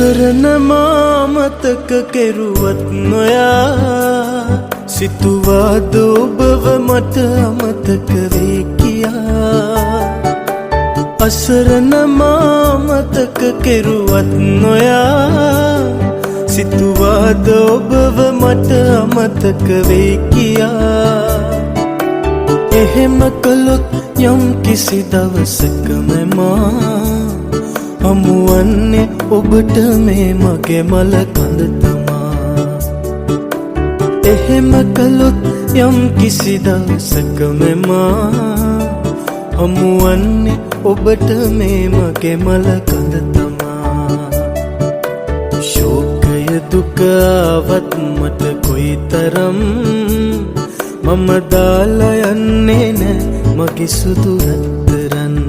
අසරණ මාමතක කෙරුවත් නොයා සිතුවාද ඔබව මට අමතක වේ කියා අසරණ මාමතක කෙරුවත් නොයා සිතුවාද ඔබව මට අමතක වේ කියා එහෙම කළොත් යම් කිසි දවසක මා හමුවන්නේ ඔබට මේ මගේ මල කඳ තමා එහෙම කළොත් යම් කිසි දවසක මා හමුවන්නේ ඔබට මේ මගේ මල කඳ තමා ශෝකය දුක ආවත් මට කොයිතරම් මම දාලා යන්නේ නෑ මගේ සුදු රත්තරන්